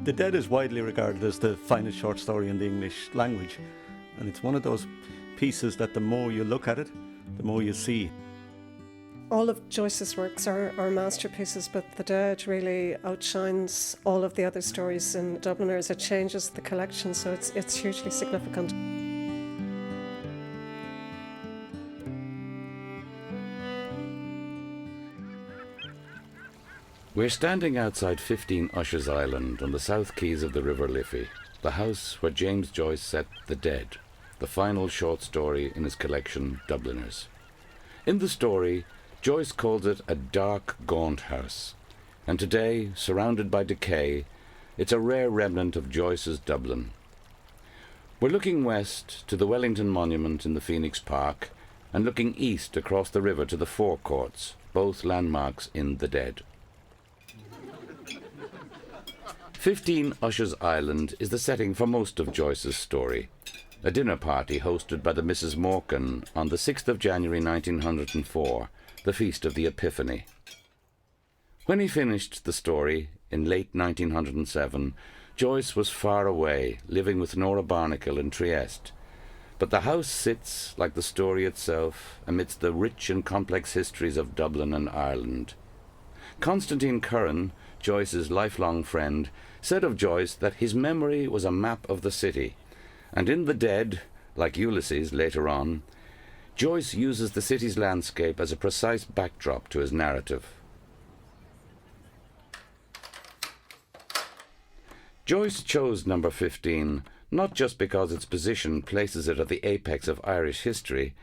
The Dead is widely regarded as the finest short story in the English language, and it's one of those pieces that the more you look at it, the more you see. All of Joyce's works are masterpieces, but The Dead really outshines all of the other stories in Dubliners. It changes the collection, so it's hugely significant. We're standing outside 15 Usher's Island on the south quays of the River Liffey, the house where James Joyce set The Dead, the final short story in his collection Dubliners. In the story, Joyce calls it a dark, gaunt house, and today, surrounded by decay, it's a rare remnant of Joyce's Dublin. We're looking west to the Wellington Monument in the Phoenix Park, and looking east across the river to the Four Courts, both landmarks in The Dead. 15 Usher's Island is the setting for most of Joyce's story, a dinner party hosted by the Mrs. Morkan on the 6th of January 1904, the Feast of the Epiphany. When he finished the story in late 1907, Joyce was far away, living with Nora Barnacle in Trieste. But the house sits, like the story itself, amidst the rich and complex histories of Dublin and Ireland. Constantine Curran, Joyce's lifelong friend, said of Joyce that his memory was a map of the city, and in The Dead, like Ulysses later on, Joyce uses the city's landscape as a precise backdrop to his narrative. Joyce chose number 15 not just because its position places it at the apex of Irish history,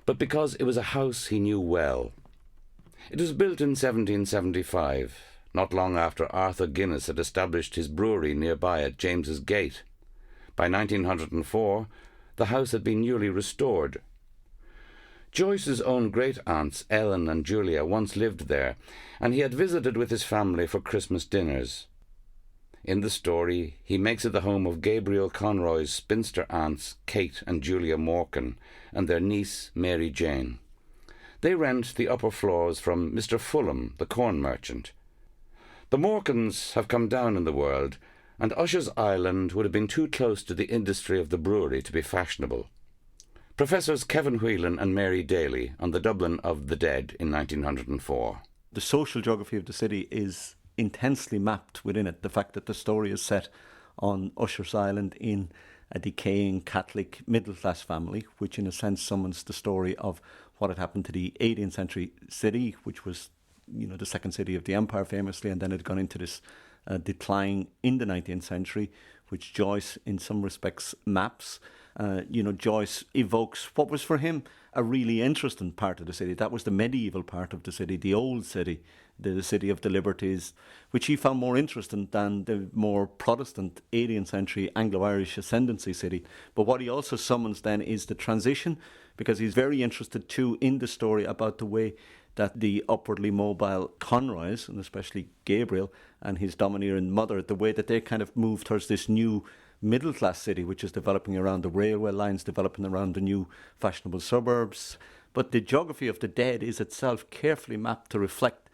but because it was a house he knew well. It was built in 1775, not long after Arthur Guinness had established his brewery nearby at James's Gate. By 1904, the house had been newly restored. Joyce's own great-aunts, Ellen and Julia, once lived there, and he had visited with his family for Christmas dinners. In the story, he makes it the home of Gabriel Conroy's spinster aunts, Kate and Julia Morkan, and their niece, Mary Jane. They rent the upper floors from Mr. Fulham, the corn merchant. The Morkans have come down in the world, and Usher's Island would have been too close to the industry of the brewery to be fashionable. Professors Kevin Whelan and Mary Daly on the Dublin of The Dead in 1904. The social geography of the city is intensely mapped within it. The fact that the story is set on Usher's Island in a decaying Catholic middle-class family, which in a sense summons the story of what had happened to the 18th century city, which was the second city of the empire famously, and then it had gone into this decline in the 19th century, which Joyce in some respects maps. Joyce evokes what was for him a really interesting part of the city. That was the medieval part of the city, the old city, the city of the liberties, which he found more interesting than the more Protestant 18th century Anglo-Irish ascendancy city. But what he also summons then is the transition, because he's very interested too in the story about the way that the upwardly mobile Conroys, and especially Gabriel and his domineering mother, the way that they kind of move towards this new middle-class city, which is developing around the railway lines, developing around the new fashionable suburbs. But the geography of The Dead is itself carefully mapped to reflect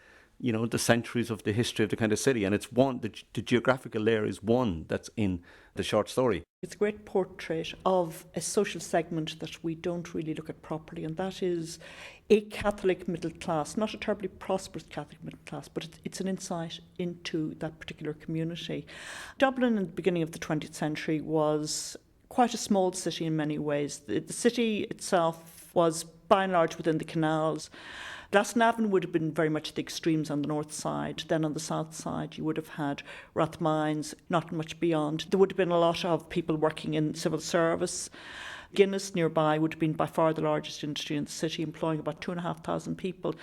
the centuries of the history of the kind of city. And it's one, the geographical layer is one that's in the short story. It's a great portrait of a social segment that we don't really look at properly, and that is a Catholic middle class, not a terribly prosperous Catholic middle class, but it's an insight into that particular community. Dublin in the beginning of the 20th century was quite a small city in many ways. The city itself was by and large within the canals. Glasnevin would have been very much the extremes on the north side. Then on the south side, you would have had Rathmines, not much beyond. There would have been a lot of people working in civil service. Guinness nearby would have been by far the largest industry in the city, employing about 2,500 people.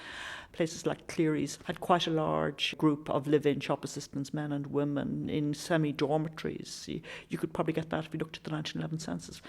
Places like Cleary's had quite a large group of live-in shop assistants, men and women, in semi-dormitories. You could probably get that if you looked at the 1911 census.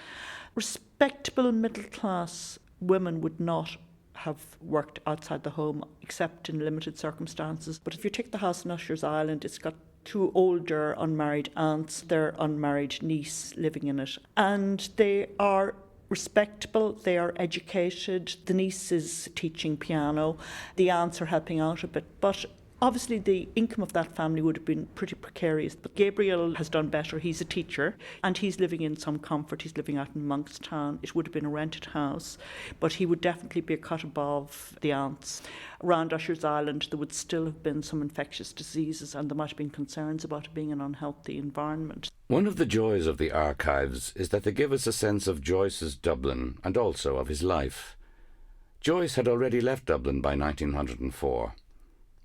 Respectable middle-class women would not have worked outside the home except in limited circumstances. But if you take the house in Usher's Island, it's got two older unmarried aunts, their unmarried niece living in it. And they are respectable, they are educated. The niece is teaching piano, the aunts are helping out a bit. But Obviously, the income of that family would have been pretty precarious, but Gabriel has done better. He's a teacher and he's living in some comfort. He's living out in Monkstown. It would have been a rented house, but he would definitely be a cut above the aunts. Around Usher's Island, there would still have been some infectious diseases and there might have been concerns about it being an unhealthy environment. One of the joys of the archives is that they give us a sense of Joyce's Dublin and also of his life. Joyce had already left Dublin by 1904.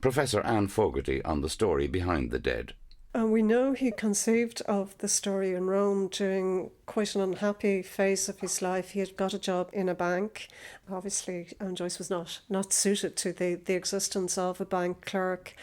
Professor Anne Fogarty on the story behind the dead. We know he conceived of the story in Rome during quite an unhappy phase of his life. He had got a job in a bank. Obviously, Joyce was not suited to the existence of a bank clerk.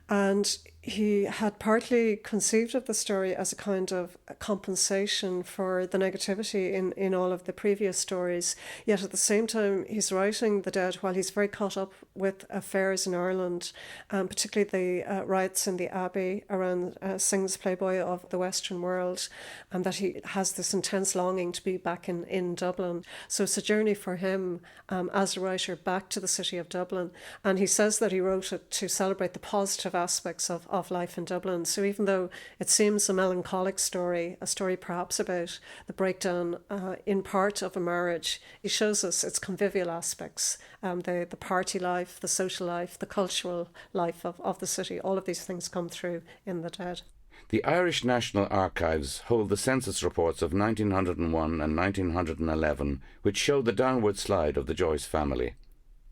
And he had partly conceived of the story as a kind of compensation for the negativity in all of the previous stories. Yet at the same time, he's writing The Dead while he's very caught up with affairs in Ireland, particularly the riots in the Abbey around Synge's Playboy of the Western world, and that he has this intense longing to be back in Dublin. So it's a journey for him as a writer back to the city of Dublin. And he says that he wrote it to celebrate the positive aspects of life in Dublin. So even though it seems a melancholic story, a story perhaps about the breakdown in part of a marriage, he shows us its convivial aspects, the party life, the social life, the cultural life of the city. All of these things come through in The Dead. The Irish National Archives hold the census reports of 1901 and 1911, which show the downward slide of the Joyce family.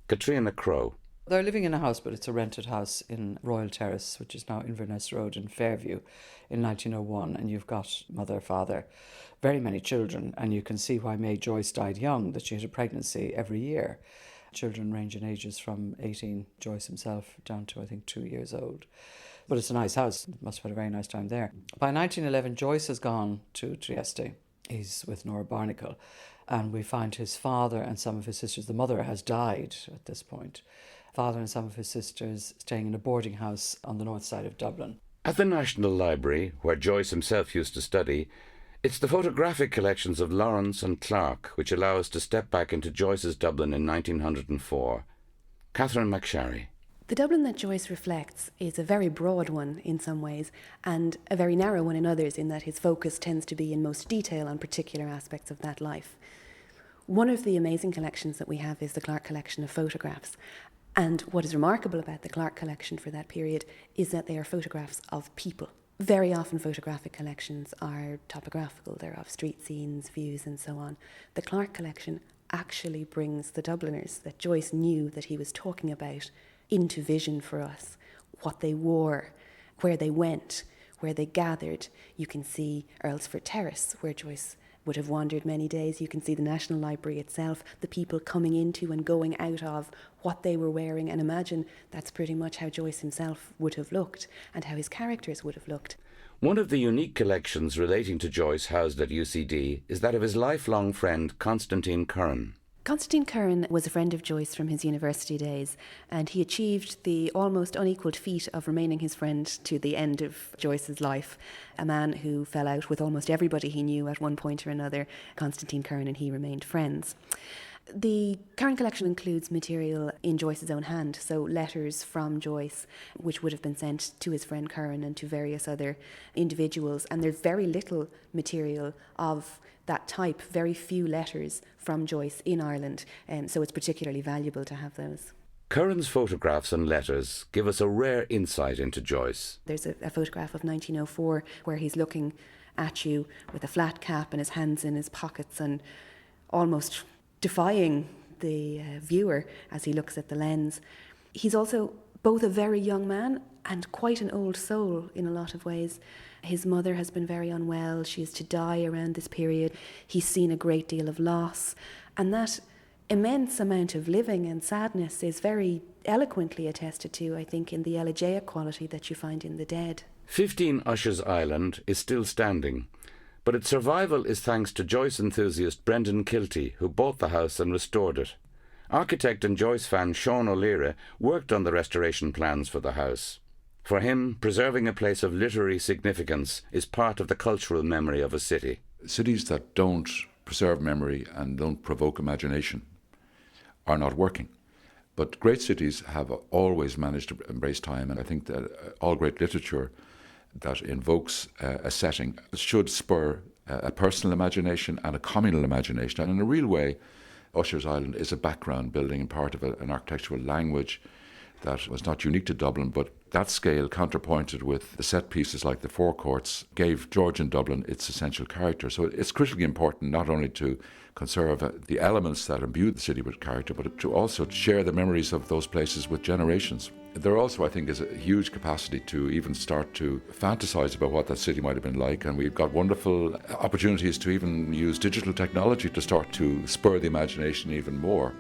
Katrina Crowe. They're living in a house, but it's a rented house in Royal Terrace, which is now Inverness Road in Fairview, in 1901. And you've got mother, father, very many children. And you can see why May Joyce died young, that she had a pregnancy every year. Children range in ages from 18, Joyce himself, down to, I think, 2 years old. But it's a nice house. Must have had a very nice time there. By 1911, Joyce has gone to Trieste. He's with Nora Barnacle. And we find his father and some of his sisters. The mother has died at this point. Father and some of his sisters staying in a boarding house on the north side of Dublin. At the National Library, where Joyce himself used to study, it's the photographic collections of Lawrence and Clark which allow us to step back into Joyce's Dublin in 1904. Catherine McSharry. The Dublin that Joyce reflects is a very broad one in some ways and a very narrow one in others, in that his focus tends to be in most detail on particular aspects of that life. One of the amazing collections that we have is the Clark collection of photographs. And what is remarkable about the Clark collection for that period is that they are photographs of people. Very often photographic collections are topographical, they're of street scenes, views and so on. The Clark collection actually brings the Dubliners that Joyce knew that he was talking about into vision for us. What they wore, where they went, where they gathered. You can see Earlsfort Terrace, where Joyce would have wandered many days. You can see the National Library itself, the people coming into and going out of, what they were wearing, and imagine that's pretty much how Joyce himself would have looked and how his characters would have looked. One of the unique collections relating to Joyce housed at UCD is that of his lifelong friend Constantine Curran. Constantine Curran was a friend of Joyce from his university days, and he achieved the almost unequalled feat of remaining his friend to the end of Joyce's life. A man who fell out with almost everybody he knew at one point or another. Constantine Curran and he remained friends. The Curran collection includes material in Joyce's own hand, so letters from Joyce, which would have been sent to his friend Curran and to various other individuals. And there's very little material of that type, very few letters from Joyce in Ireland, so it's particularly valuable to have those. Curran's photographs and letters give us a rare insight into Joyce. There's a photograph of 1904 where he's looking at you with a flat cap and his hands in his pockets and almost defying the viewer as he looks at the lens. He's also both a very young man and quite an old soul in a lot of ways. His mother has been very unwell. She is to die around this period. He's seen a great deal of loss. And that immense amount of living and sadness is very eloquently attested to, I think, in the elegiac quality that you find in The Dead. 15 Usher's Island is still standing, but its survival is thanks to Joyce enthusiast Brendan Kilty, who bought the house and restored it. Architect and Joyce fan Sean O'Leary worked on the restoration plans for the house. For him, preserving a place of literary significance is part of the cultural memory of a city. Cities that don't preserve memory and don't provoke imagination are not working. But great cities have always managed to embrace time, and I think that all great literature that invokes a setting should spur a personal imagination and a communal imagination. And in a real way, Usher's Island is a background building and part of an architectural language that was not unique to Dublin, but that scale, counterpointed with the set pieces like the forecourts, gave Georgian Dublin its essential character. So it's critically important not only to conserve the elements that imbue the city with character, but to also share the memories of those places with generations. There also, I think, is a huge capacity to even start to fantasize about what that city might have been like, and we've got wonderful opportunities to even use digital technology to start to spur the imagination even more.